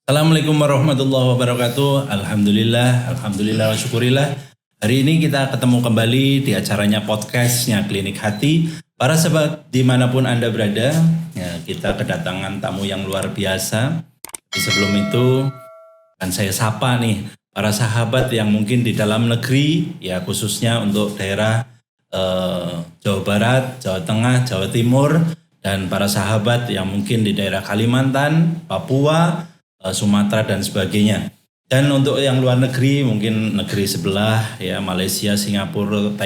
Assalamualaikum warahmatullahi wabarakatuh. Alhamdulillah wa syukurillah. Hari ini kita ketemu kembali di acaranya podcastnya Klinik Hati. Para sahabat dimanapun Anda berada, ya, kita kedatangan tamu yang luar biasa. Tapi sebelum itu, kan saya sapa nih para sahabat yang mungkin di dalam negeri, ya khususnya untuk daerah Jawa Barat, Jawa Tengah, Jawa Timur, dan para sahabat yang mungkin di daerah Kalimantan, Papua, Sumatera dan sebagainya. Dan untuk yang luar negeri, mungkin negeri sebelah, ya Malaysia, Singapura,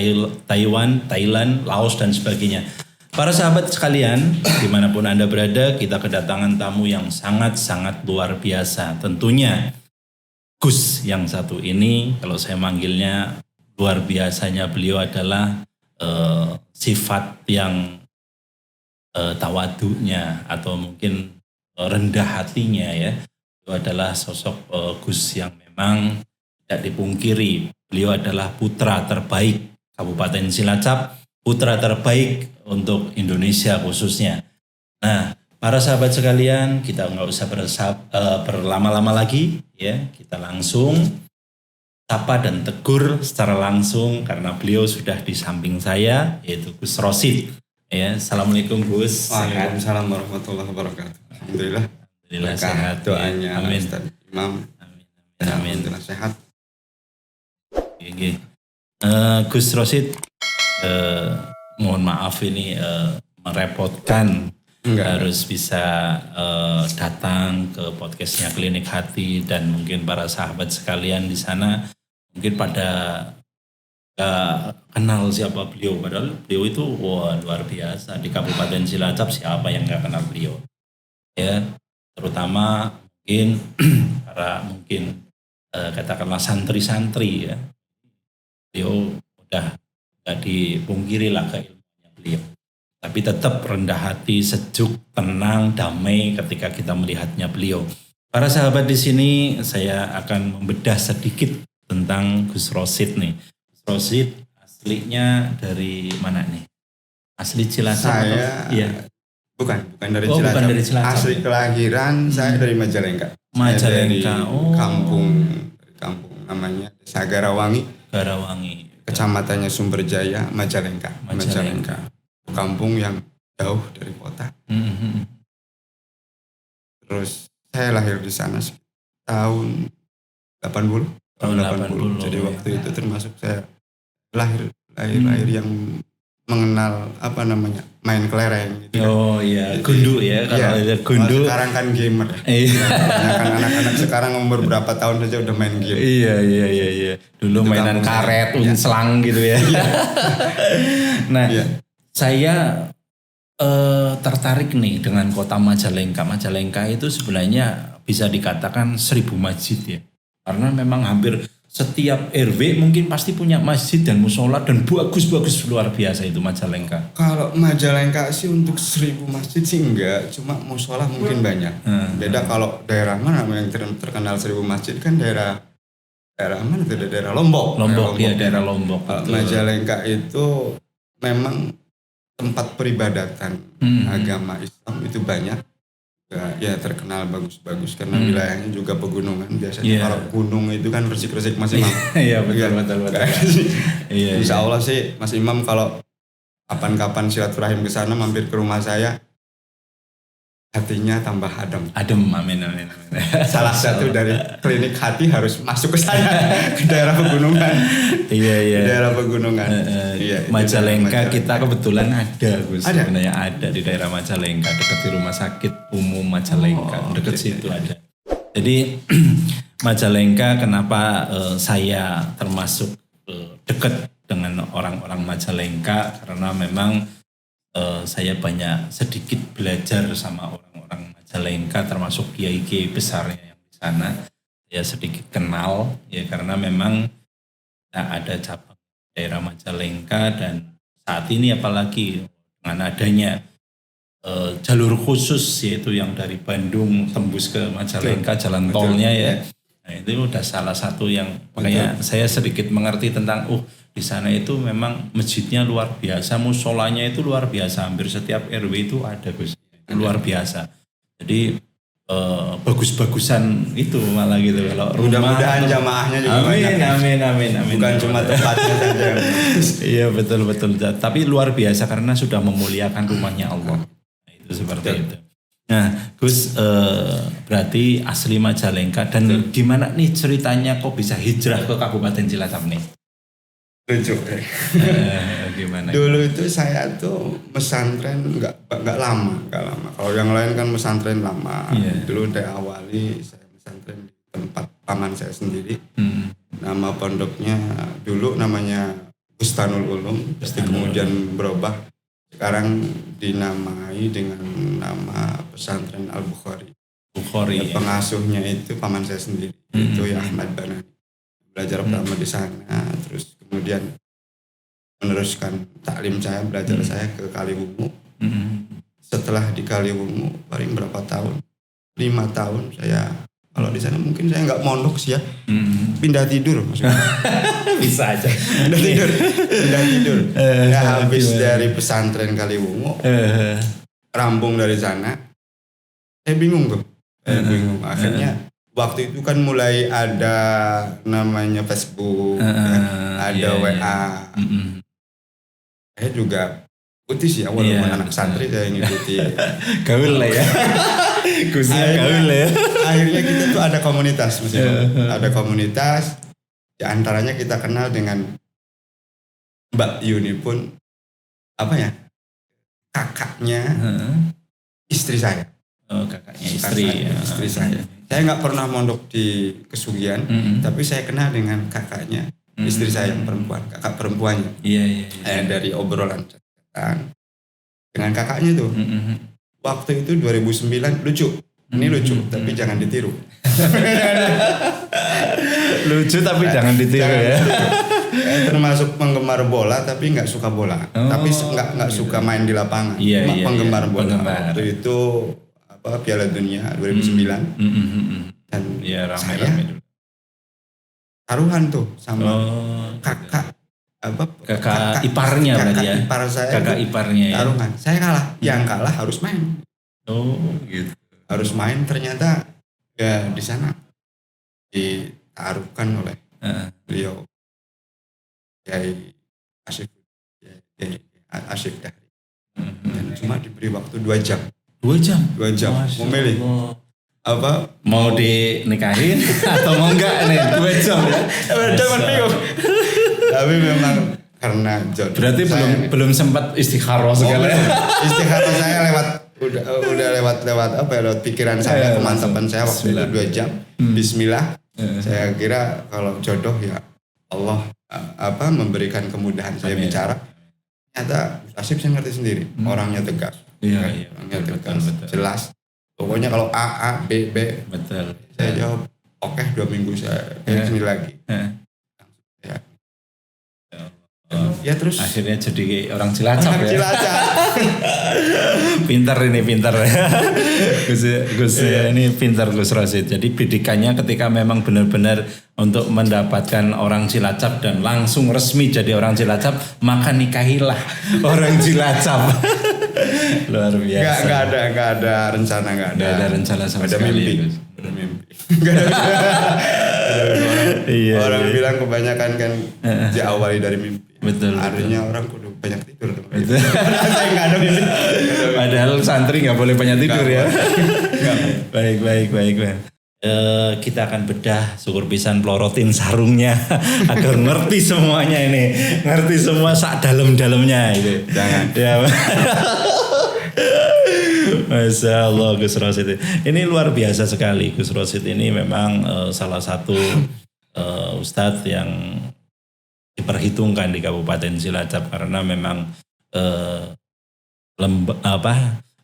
Taiwan, Thailand, Laos dan sebagainya. Para sahabat sekalian, dimanapun Anda berada, kita kedatangan tamu yang sangat-sangat luar biasa. Tentunya Gus yang satu ini, kalau saya manggilnya luar biasanya beliau adalah sifat yang tawadunya atau mungkin rendah hatinya ya. Itu adalah sosok Gus yang memang tidak dipungkiri. Beliau adalah putra terbaik Kabupaten Cilacap, putra terbaik untuk Indonesia khususnya. Nah, para sahabat sekalian, kita nggak usah berlama-lama lagi, ya. Kita langsung sapa dan tegur secara langsung karena beliau sudah di samping saya, yaitu Gus Rosid. Ya, Assalamualaikum Gus. Waalaikumsalam warahmatullahi wabarakatuh. Alhamdulillah. Alhamdulillah sehat. Doanya Amin. Ustaz Imam. Amin. Alhamdulillah sehat. Oke. Gus Rosid, mohon maaf ini merepotkan. Enggak. Harus bisa datang ke podcastnya Klinik Hati dan mungkin para sahabat sekalian di sana mungkin pada gak kenal siapa beliau. Padahal beliau itu luar biasa di Kabupaten Cilacap, siapa yang gak kenal beliau? Ya. Terutama mungkin para katakanlah santri-santri ya, beliau udah gak dipungkiri lah keilmuannya beliau, tapi tetap rendah hati, sejuk, tenang, damai ketika kita melihatnya beliau. Para sahabat di sini saya akan membedah sedikit tentang Gus Rosid nih. Gus Rosid aslinya dari mana nih? Asli Cilacap Saya atau? Iya. Bukan dari Oh, Cilacap. bukan dari Cilacap. Asli kelahiran saya dari Majalengka. Majalengka. Saya dari kampung namanya Desa Garawangi, kecamatannya Sumberjaya, Majalengka. Kampung yang jauh dari kota. Terus saya lahir di sana tahun 80. Jadi waktu itu termasuk saya lahir yang mengenal main kelereng gitu. Oh iya, gundu ya kalau iya. Gundu. Sekarang kan gamer. Iya. Kan anak-anak sekarang umur berapa tahun saja udah main game. Iya. Dulu itu mainan karet, unslang gitu ya. Nah, saya tertarik nih dengan kota Majalengka. Majalengka itu sebenarnya bisa dikatakan 1000 masjid ya. Karena memang hampir setiap RW mungkin pasti punya masjid dan musola dan bagus-bagus luar biasa itu Majalengka. Kalau Majalengka sih untuk 1000 masjid sih enggak, cuma musola mungkin banyak. Beda kalau daerah mana yang terkenal 1000 masjid kan daerah mana itu? Daerah Lombok. Daerah Lombok. Majalengka itu memang tempat peribadatan agama Islam itu banyak. Ya terkenal bagus-bagus karena wilayahnya juga pegunungan. Biasanya kalau gunung itu kan resik-resik Mas Imam. Iya betul. Insya Allah sih Mas Imam kalau kapan-kapan silaturahim ke sana mampir ke rumah saya, hatinya tambah adem. Amin. Salah satu dari Klinik Hati harus masuk ke sana, ke daerah pegunungan. Iya. Daerah pegunungan. Majalengka kita kebetulan ada Gus. Sebenarnya ada di daerah Majalengka, dekat di Rumah Sakit Umum Majalengka, dekat situ ada. Jadi Majalengka kenapa saya termasuk dekat dengan orang-orang Majalengka karena memang saya banyak sedikit belajar sama orang-orang Majalengka termasuk kiai-kiai besarnya yang di sana. Ya sedikit kenal ya karena memang ada cabang daerah Majalengka dan saat ini apalagi dengan adanya jalur khusus yaitu yang dari Bandung tembus ke Majalengka jalan tolnya ya. Nah itu udah salah satu yang makanya saya sedikit mengerti tentang di sana itu memang masjidnya luar biasa, musolanya itu luar biasa, hampir setiap RW itu ada Gus, luar biasa. Jadi bagus-bagusan itu malah gitu kalau rumah. Mudah-mudahan jamaahnya juga banyak. Amin. Bukan cuma tempatnya saja. Iya betul. Tapi luar biasa karena sudah memuliakan rumahnya Allah. Itu seperti itu. Nah, Gus berarti asli Majalengka dan gimana nih ceritanya kok bisa hijrah ke Kabupaten Cilacap nih? Lucu. Gimana? Dulu itu saya tuh pesantren nggak lama. Kalau yang lain kan pesantren lama. Yeah. Dulu saya awali saya pesantren di tempat paman saya sendiri. Nama pondoknya dulu namanya Bustanul Ulum, kemudian berubah. Sekarang dinamai dengan nama pesantren Al Bukhari. Ya, pengasuhnya itu paman saya sendiri, itu ya Ahmad Banani. Belajar pertama di sana, terus kemudian meneruskan taklim saya, belajar saya ke Kaliwungu. Setelah di Kaliwungu paling berapa tahun? 5 tahun saya, kalau di sana mungkin saya nggak mondok sih ya, pindah tidur maksudnya. Bisa aja. Pindah tidur. Ya habis dari pesantren Kaliwungu, rampung dari sana, saya bingung tuh. Akhirnya waktu itu kan mulai ada namanya Facebook, ada WA. Saya juga ikuti sih, walaupun anak santri saya ngikuti. Gaul lah ya. Gaul ya. Akhirnya kita tuh ada komunitas, ada komunitas. Di antaranya kita kenal dengan Mbak Yuni pun kakaknya istri saya. Oh, kakaknya istri saya. Saya nggak pernah mondok di Kesugihan, tapi saya kenal dengan kakaknya istri saya yang perempuan, kakak perempuannya. Iya. Dari obrolan dengan kakaknya tuh. Waktu itu 2009 lucu. Ini lucu, tapi jangan ditiru. Lucu tapi jangan ditiru ya. Termasuk penggemar bola tapi nggak suka bola. Tapi nggak suka main di lapangan. Cuma penggemar bola. Waktu itu Piala Dunia 2009. Dan saya taruhan tuh sama kakak iparnya berarti ya. Ipar saya. Kakak iparnya ya. Taruhan. Saya kalah. Yang kalah harus main. Oh, gitu. Harus main, ternyata ya di sana ditaruhkan oleh beliau Kiai Asyik Dahri. Dan cuma diberi waktu 2 jam. 2 jam? 2 jam. Memilih mau dinikahin atau mau enggak nih 2 jam ya? Jangan bingung. Tapi memang karena jodoh. Berarti belum sempat istikharah segala. Istikharah saya udah lewat pikiran saya, kemantapan saya waktu itu 2 jam. Bismillah. Saya kira kalau jodoh ya Allah memberikan kemudahan saya bicara. Ternyata Asif saya ngerti sendiri, orangnya tegas. Iya. Orangnya tegas, jelas. Pokoknya kalau A, B. Betul. Saya jawab, oke 2 minggu saya sini lagi. Ya terus akhirnya jadi orang Cilacap ya. Cilacap. Pintar. Gus ini pintar Gus Rosid. Jadi bidikannya ketika memang benar-benar untuk mendapatkan orang Cilacap dan langsung resmi jadi orang Cilacap, maka nikahilah orang Cilacap. Luar biasa. Gak ada rencana, gak ada rencana sama ada sekali. Mimpi. Ada mimpi. Orang bilang kebanyakan kan diawali dari mimpi. Betul. Artinya orang kudu banyak tidur. Betul. Saya nggak ada mimpi. Padahal santri nggak boleh banyak tidur ya. Baik. Kita akan bedah syukur pisan pelorotin sarungnya agar ngerti semuanya ini, ngerti semua sak dalam-dalamnya itu. Jangan. Ya. Masya Allah Gus Rosid. Ini luar biasa sekali. Gus Rosid ini memang salah satu ustadz yang diperhitungkan di Kabupaten Cilacap karena memang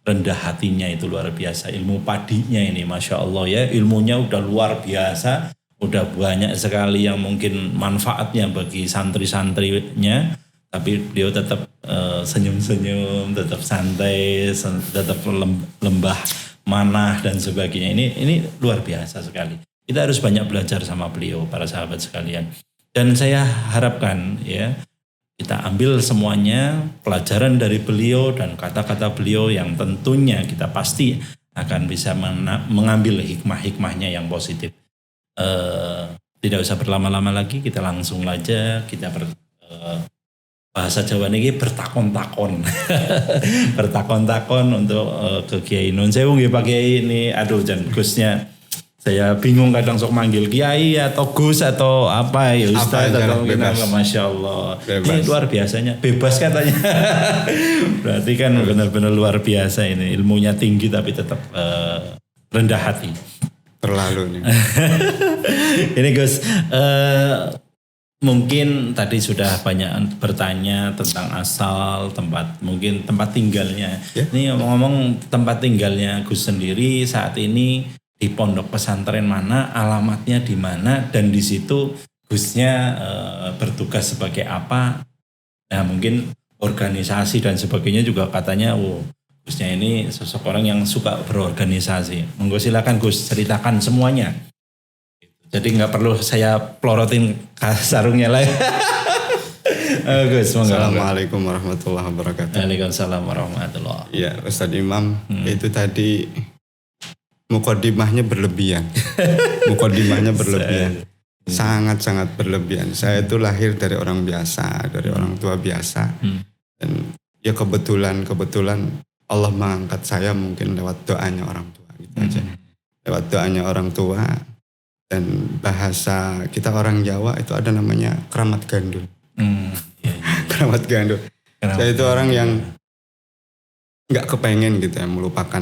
rendah hatinya itu luar biasa. Ilmu padinya ini Masya Allah ya, ilmunya udah luar biasa, udah banyak sekali yang mungkin manfaatnya bagi santri-santrinya, tapi beliau tetap senyum-senyum, tetap santai, tetap lembah manah dan sebagainya. Ini luar biasa sekali. Kita harus banyak belajar sama beliau, para sahabat sekalian. Dan saya harapkan ya kita ambil semuanya pelajaran dari beliau dan kata-kata beliau yang tentunya kita pasti akan bisa mengambil hikmah-hikmahnya yang positif. Tidak usah berlama-lama lagi, kita langsung aja kita bahasa Jawa ini bertakon-takon. Bertakon-takon untuk ke Kiai Nun Sewu nggih Pak Kiai ini. Aduh jan Gusnya saya bingung kadang sok manggil Kiai atau Gus atau apa ya Ustaz atau gimana. Masya Allah. Ini luar biasanya. Bebas katanya. Berarti kan benar-benar luar biasa ini. Ilmunya tinggi tapi tetap rendah hati. Terlalu nih. Ini Gus, mungkin tadi sudah banyak bertanya tentang asal mungkin tempat tinggalnya. Ini ngomong tempat tinggalnya Gus sendiri saat ini di pondok pesantren mana, alamatnya di mana, dan di situ Gusnya bertugas sebagai apa. Nah mungkin organisasi dan sebagainya juga katanya, Gusnya ini sosok orang yang suka berorganisasi. Monggo silakan Gus, ceritakan semuanya. Jadi nggak perlu saya pelorotin sarungnya lah. Gus, Assalamualaikum warahmatullahi wabarakatuh. Waalaikumsalam warahmatullahi. Ya Ustadz Imam, itu tadi mukodimahnya berlebihan. Mukodimahnya berlebihan. Sangat-sangat berlebihan. Saya itu lahir dari orang biasa, dari orang tua biasa. Dan ya kebetulan Allah mengangkat saya mungkin lewat doanya orang tua gitu aja. Lewat doanya orang tua dan bahasa kita orang Jawa itu ada namanya keramat gandul. Keramat gandul. Saya itu orang yang nggak kepengen gitu ya melupakan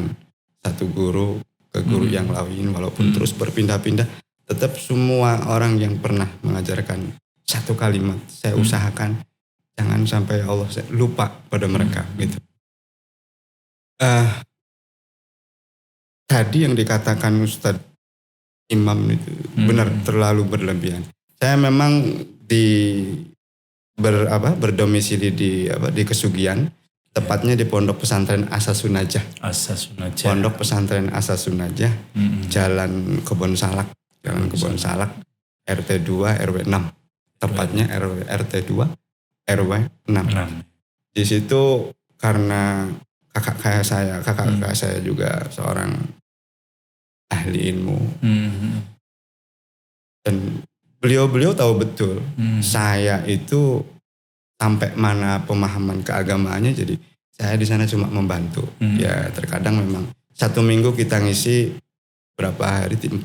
satu guru ke guru yang lain walaupun terus berpindah-pindah. Tetap semua orang yang pernah mengajarkan satu kalimat saya usahakan jangan sampai Allah lupa pada mereka gitu. Tadi yang dikatakan Ustadz Imam itu benar terlalu berlebihan. Saya memang berdomisili di Kesugian, tepatnya di Pondok Pesantren Asasun Najah. Pondok Pesantren Asasun Najah, Jalan Kebon Salak, RT 2 RW 6. Tepatnya RT 2 RW 6. Di situ karena kakak saya juga seorang ahli ilmu. Dan beliau tahu betul saya itu sampai mana pemahaman keagamaannya, jadi saya di sana cuma membantu. Ya terkadang memang satu minggu kita ngisi berapa hari? 4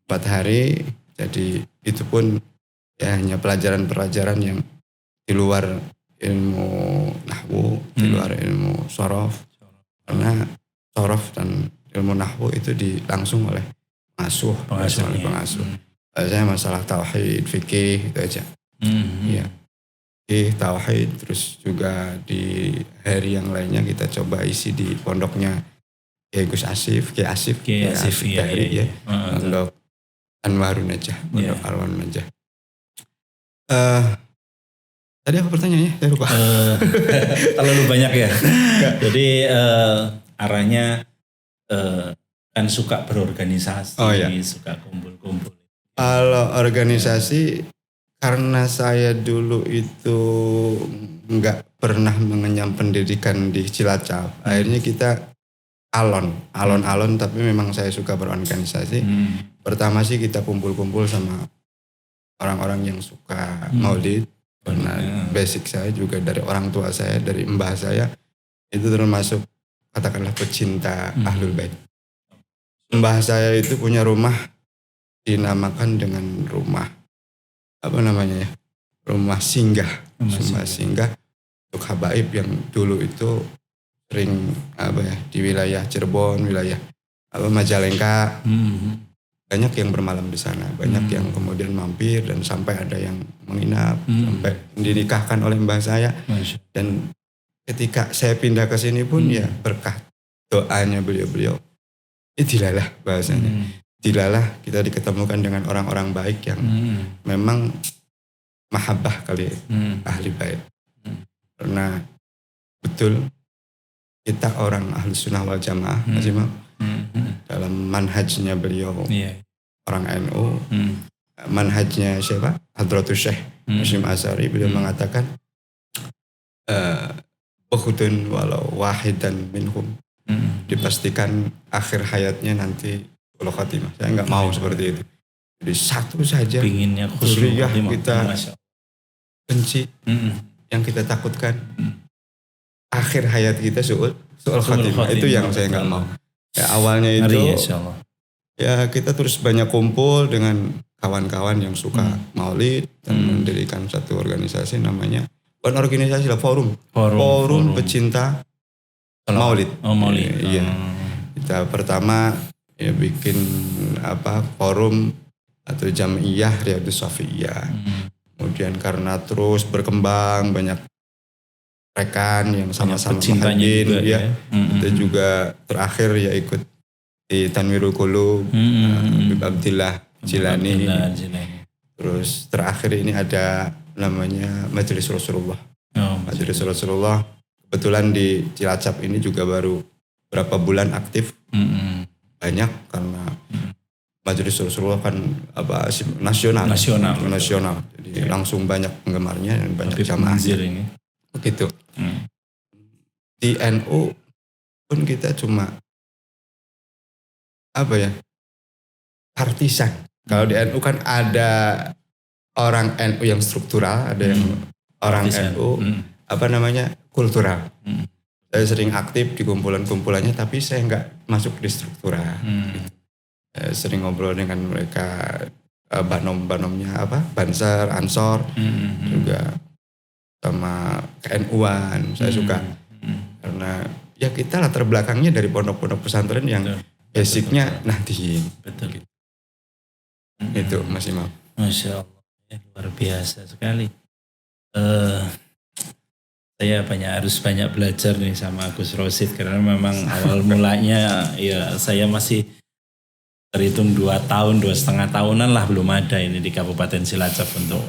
hari. Jadi itu pun ya hanya pelajaran-pelajaran yang di luar ilmu nahwu, di luar ilmu sorof. Karena sorof dan ilmu nahwu itu langsung oleh pengasuh. Saya masalah tauhid, fikih itu aja. Ya. Tauhid, terus juga di hari yang lainnya kita coba isi di pondoknya Kiai Asif dari pondok Anwarun Najah, pondok Anwarun Najah. Tadi apa pertanyaannya? Saya lupa. Terlalu banyak ya. Jadi arahnya kan suka berorganisasi, suka kumpul-kumpul. Kalau organisasi, karena saya dulu itu nggak pernah mengenyam pendidikan di Cilacap, akhirnya kita alon-alon, tapi memang saya suka berorganisasi. Pertama sih kita kumpul-kumpul sama orang-orang yang suka maulid. Karena basic saya juga dari orang tua saya, dari mbah saya, itu termasuk katakanlah pecinta Ahlul Bait. Mbah saya itu punya rumah dinamakan dengan rumah rumah singgah. Rumah singgah untuk habaib yang dulu itu sering di wilayah Cirebon, wilayah Majalengka. Banyak yang bermalam di sana, banyak yang kemudian mampir dan sampai ada yang menginap, sampai dinikahkan oleh mbah saya. Dan ketika saya pindah ke sini pun ya berkah doanya beliau-beliau. Dilalah bahasanya. Dilalah kita diketemukan dengan orang-orang baik yang memang mahabbah kali ahli bait. Karena betul kita orang ahli sunnah wal jamaah, dalam manhajnya beliau orang NU, manhajnya siapa? Hadratus Syekh Hashim Asy'ari, beliau mengatakan bukhutun walau wahidan minhum dipastikan akhir hayatnya nanti husnul khotimah. Saya nggak mau seperti itu. Jadi satu saja pinginnya husnul zuriyah khotimah. kita benci, yang kita takutkan akhir hayat kita husnul khotimah. Itu yang saya nggak mau. Ya, awalnya itu ya kita terus banyak kumpul dengan kawan-kawan yang suka maulid dan mendirikan satu organisasi namanya, bukan organisasi lah, forum pecinta maulid. Maulid. Iya. Kita pertama ya bikin forum atau jamiyah Riyadhus Shafiyah. Kemudian karena terus berkembang banyak rekan yang sama-sama cintanya ya. Kita juga terakhir ya ikut di Tanwirul Qulub, Habib Abdillah Jilani. Terus terakhir ini ada namanya Majelis Rasulullah. Majelis Rasulullah kebetulan di Cilacap ini juga baru berapa bulan aktif. Banyak karena Majelis Rasulullah kan nasional. Jadi langsung banyak penggemarnya dan banyak jamaahnya. Begitu. Di NU pun kita cuma partisan. Kalau di NU kan ada orang NU yang struktural, ada yang orang partisan. NU kultural. Saya sering aktif di kumpulan-kumpulannya, tapi saya nggak masuk di struktural. Saya sering ngobrol dengan mereka, banom-banomnya Bansar, Ansor, juga sama KNU-an. Saya suka karena ya kita latar belakangnya dari pondok-pondok pesantren yang basicnya Nahdliyin. Betul. Itu Mas Imam. Masya Allah, luar biasa sekali. Saya harus banyak belajar nih sama Gus Rosid, karena memang awal mulanya ya saya masih terhitung 2 tahun, 2,5 tahunan lah, belum ada ini di Kabupaten Cilacap untuk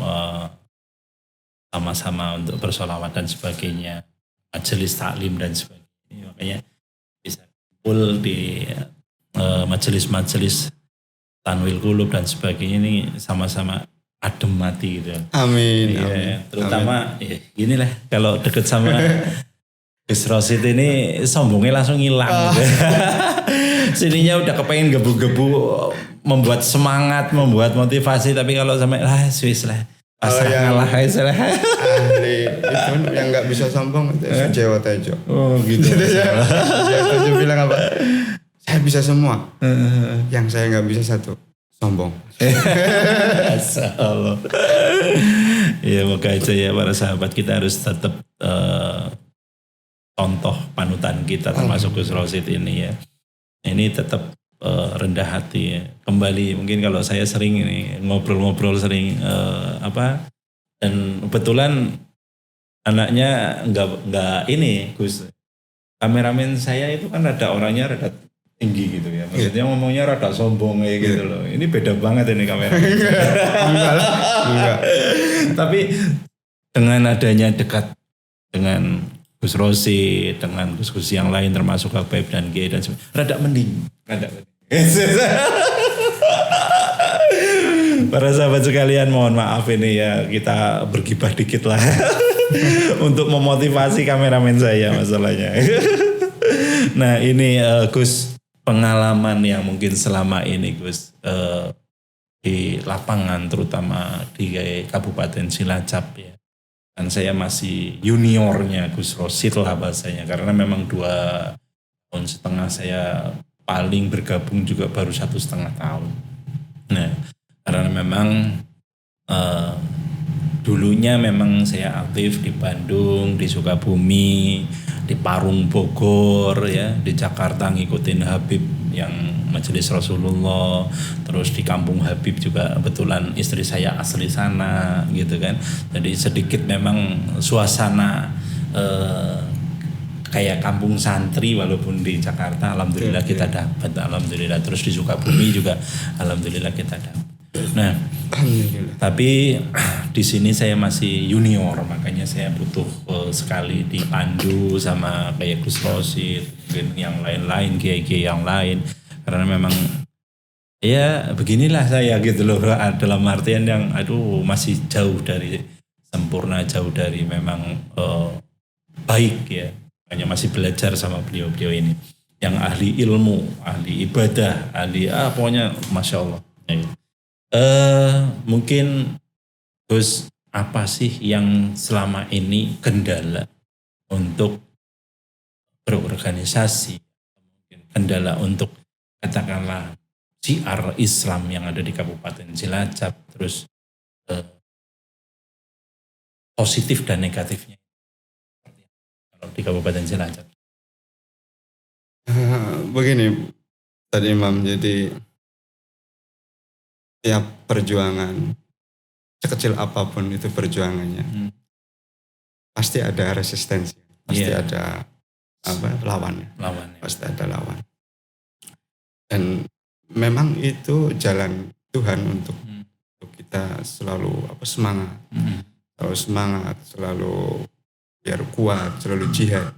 sama-sama untuk bersolawat dan sebagainya, majelis taklim dan sebagainya. Makanya bisa kumpul di majelis-majelis Tanwirul Qulub dan sebagainya, ini sama-sama adem mati gitu. Amin. Iya, amin. Terutama amin. Ya gini lah, kalau deket sama Gus Rosid ini sombongnya langsung hilang. Gitu. Sininya udah kepengen gebu-gebu, membuat semangat, membuat motivasi, tapi kalau sampai Swiss lah, pasrah ngalah aja lah. Ahli itu yang nggak bisa sombong itu Jawa Tejo. Oh gitu. Jawa Tejo bilang apa? Saya bisa semua. Yang saya nggak bisa satu, sombong. Allah. Ya moga aja ya para sahabat, kita harus tetap contoh panutan kita termasuk Gus Rosid ini ya. Ini tetap rendah hati ya. Kembali mungkin kalau saya sering ini ngobrol-ngobrol sering dan kebetulan anaknya enggak ini Gus. Kameramen saya itu kan orangnya rada tinggi gitu ya. Maksudnya ngomongnya rada sombong kayak gitu loh. Ini beda banget ini kamera. Enggak. Tapi dengan adanya dekat dengan Gus Rosid, dengan Gus-Gus yang lain termasuk Habib dan Kiai dan sebagainya, rada mending. Para sahabat sekalian, mohon maaf ini ya, kita bergibah dikit lah. Untuk memotivasi kameramen saya masalahnya. Nah ini Gus, pengalaman yang mungkin selama ini Gus di lapangan terutama di Kabupaten Cilacap ya, kan saya masih juniornya Gus Rosid lah bahasanya, karena memang 2,5 tahun saya paling bergabung juga baru 1,5 tahun. Nah karena memang dulunya memang saya aktif di Bandung, di Sukabumi, di Parung Bogor ya, di Jakarta ngikutin Habib yang Majelis Rasulullah, terus di Kampung Habib juga kebetulan istri saya asli sana gitu kan. Jadi sedikit memang suasana kayak kampung santri walaupun di Jakarta alhamdulillah kita dapat, alhamdulillah. Terus di Sukabumi juga alhamdulillah kita dapat. Nah, tapi di sini saya masih junior, makanya saya butuh sekali dipandu sama kayak Gus Rosid, mungkin yang lain-lain, kiai-kiai yang lain, karena memang ya beginilah saya gitu loh, dalam artian yang masih jauh dari sempurna, jauh dari memang baik ya, hanya masih belajar sama beliau-beliau ini. yang ahli ilmu, ahli ibadah, ahli pokoknya Masya Allah. Mungkin Gus, apa sih yang selama ini kendala untuk berorganisasi, kendala untuk katakanlah syiar Islam yang ada di Kabupaten Cilacap, terus positif dan negatifnya kalau di Kabupaten Cilacap? Begini tadi Imam, jadi tiap perjuangan sekecil apapun itu perjuangannya pasti ada resistensi, pasti ada lawannya, pasti ada lawan. Dan memang itu jalan Tuhan untuk kita selalu semangat, selalu biar kuat, selalu jihad.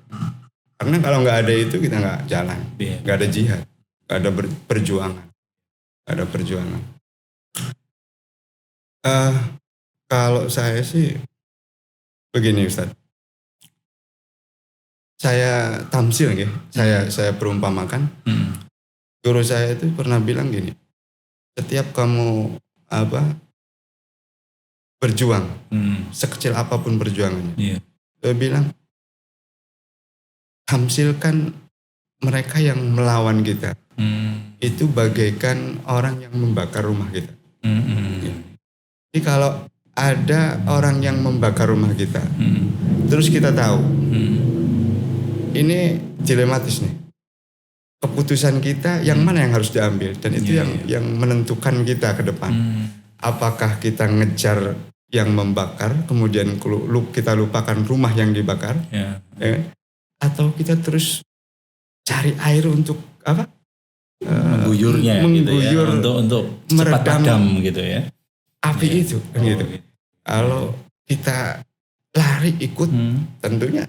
Karena kalau nggak ada itu kita nggak jalan, nggak ada jihad, nggak ada perjuangan, nggak ada perjuangan. Kalau saya sih begini Ustadz, saya tamsil ya, saya perumpamakan. Guru saya itu pernah bilang gini, setiap kamu berjuang, sekecil apapun perjuangannya, dia bilang tamsilkan mereka yang melawan kita, itu bagaikan orang yang membakar rumah kita. Jadi kalau ada orang yang membakar rumah kita, terus kita tahu, ini dilematis nih. Keputusan kita yang mana yang harus diambil, dan itu yang menentukan kita ke depan. Apakah kita ngejar yang membakar, kemudian kita lupakan rumah yang dibakar, atau kita terus cari air untuk mengguyurnya, mengguyur, gitu ya, untuk cepat padam gitu ya. Api itu gitu. Kalau kita lari ikut, tentunya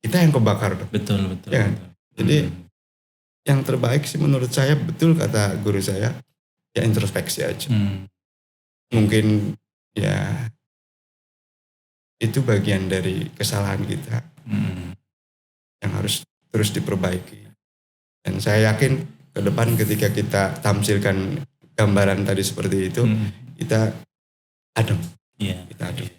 kita yang kebakar. Betul. Ya, jadi yang terbaik sih menurut saya, betul kata guru saya, ya introspeksi aja. Mungkin ya itu bagian dari kesalahan kita yang harus terus diperbaiki. Dan saya yakin ke depan ketika kita tamsilkan gambaran tadi seperti itu, kita adem. Kita adem.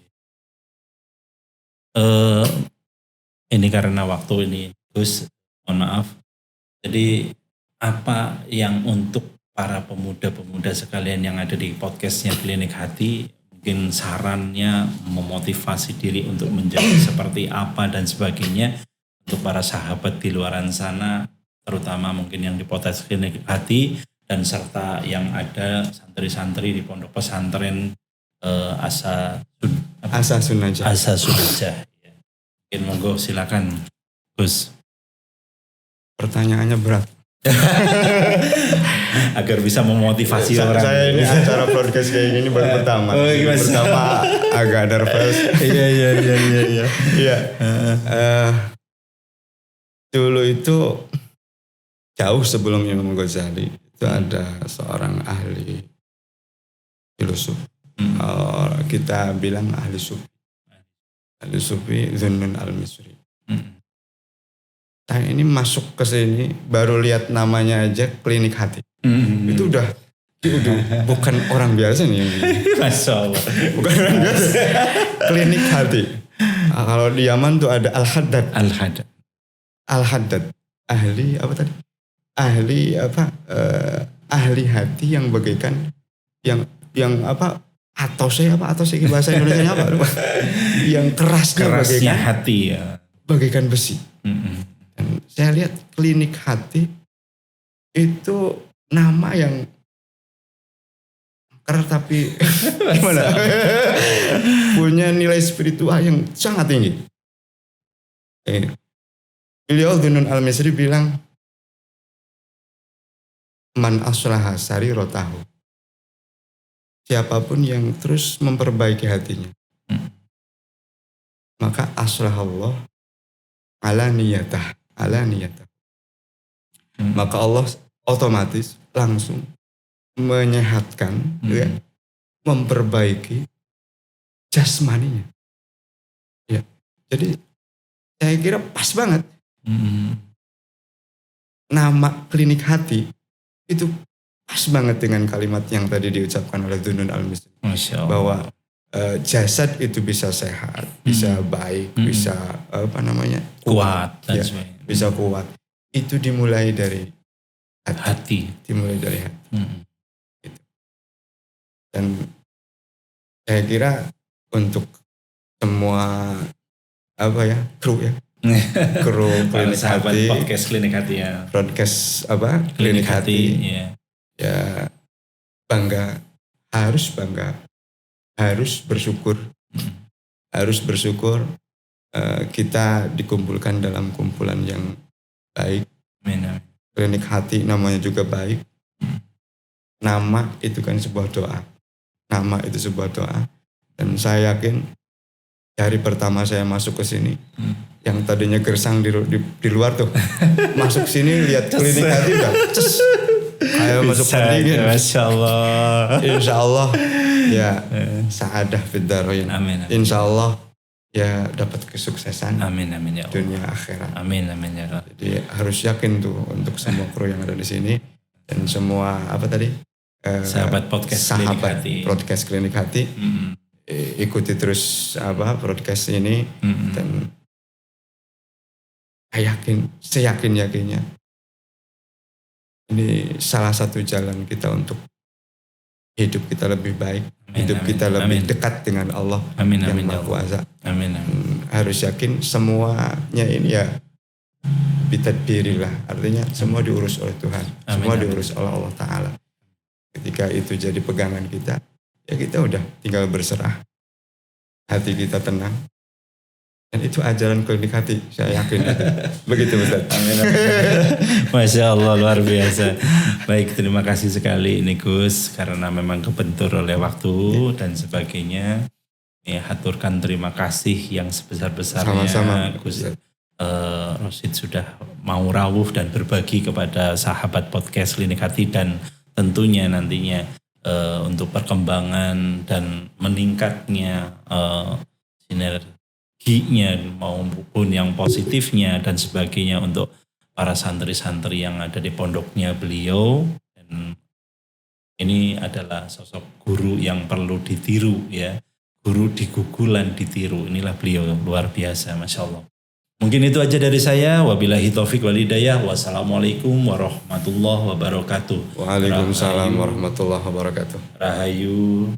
Ini karena waktu ini, Gus, mohon maaf. Jadi apa yang untuk para pemuda-pemuda sekalian yang ada di podcastnya Klinik Hati, mungkin sarannya memotivasi diri untuk menjadi seperti apa dan sebagainya untuk para sahabat di luaran sana, terutama mungkin yang di podcast Klinik Hati dan serta yang ada santri-santri di pondok pesantren Asa Sunajah. Mungkin monggo silakan Gus. Pertanyaannya berat. Agar bisa memotivasi orang. Saya ini acara broadcast kayak gini baru pertama. Pertama agak nervous. Iya. Dulu itu jauh sebelum Imam Ghazali itu ada seorang ahli filosof. Kita bilang ahli sufi. Ahli sufi Zunnun al-Misri. Saya ini masuk ke sini baru lihat namanya aja Klinik Hati. Itu udah bukan orang biasa nih. Masya Allah. Bukan orang biasa. Klinik Hati. Kalau di Yaman tuh ada Al-Haddad. Ahli apa tadi? Ahli hati yang bagaikan yang atau saya bahasa Indonesia apa? Yang kerasnya bagaikan hati ya. Bagaikan besi. Dan saya lihat Klinik Hati itu nama yang keras tapi gimana? Punya nilai spiritual yang sangat tinggi. Beliau Zunnun al-Misri bilang, man aslaha sarirotahu. Siapapun yang terus memperbaiki hatinya, maka aslahallah ala niyatah. Maka Allah otomatis langsung menyehatkan, memperbaiki jasmaninya. Ya, jadi saya kira pas banget. nama klinik hati itu pas banget dengan kalimat yang tadi diucapkan oleh Dunun Al-Misri. Masya Allah. Bahwa jasad itu bisa sehat, bisa baik, bisa kuat dan ya, sebagainya. bisa kuat. Itu dimulai dari hati. Dimulai dari hati. Gitu. Dan saya kira untuk semua kru klinik hati, podcast klinik hati ya. Broadcast klinik hati. Ya. Ya bangga, harus bersyukur. Harus bersyukur kita dikumpulkan dalam kumpulan yang baik. Amin. Klinik hati namanya juga baik. Nama itu kan sebuah doa. Nama itu sebuah doa. Dan saya yakin hari pertama saya masuk ke sini, yang tadinya gersang di luar tuh, masuk sini lihat klinik hati udah kayak masuk pendingin. Masya Allah. Insya Allah ya sa'adah fid dharain. Amin. Insya Allah ya dapat kesuksesan. Amin ya Allah. Dunia akhirat. Amin ya Allah. Jadi harus yakin tuh untuk semua kru yang ada di sini dan semua sahabat podcast klinik hati. Ikuti terus broadcast ini dan saya yakinnya ini salah satu jalan kita untuk hidup kita lebih baik, kita lebih dekat dengan Allah yang Maha Kuasa. Amin. Harus yakin semuanya ini ya bitadbirillah, artinya semua diurus oleh Tuhan, semua diurus oleh Allah Ta'ala. Ketika itu jadi pegangan kita, ya kita udah tinggal berserah, hati kita tenang, dan itu ajaran klinik hati, saya yakin itu. Begitu Ustaz. Amin. Masya Allah, luar biasa. Baik, terima kasih sekali ini Gus, karena memang kebentur oleh waktu dan sebagainya. Ya, haturkan terima kasih yang sebesar-besarnya. Sama-sama Gus Rosid sudah mau rawuh dan berbagi kepada sahabat podcast klinik hati, dan tentunya nantinya untuk perkembangan dan meningkatnya sinerginya maupun yang positifnya dan sebagainya untuk para santri-santri yang ada di pondoknya beliau. Dan ini adalah sosok guru yang perlu ditiru ya, guru di gugulan ditiru. Inilah beliau, luar biasa, Masya Allah. Mungkin itu aja dari saya. Wabillahi taufik wal hidayah. Wassalamualaikum warahmatullahi wabarakatuh. Waalaikumsalam warahmatullahi wabarakatuh. Rahayu.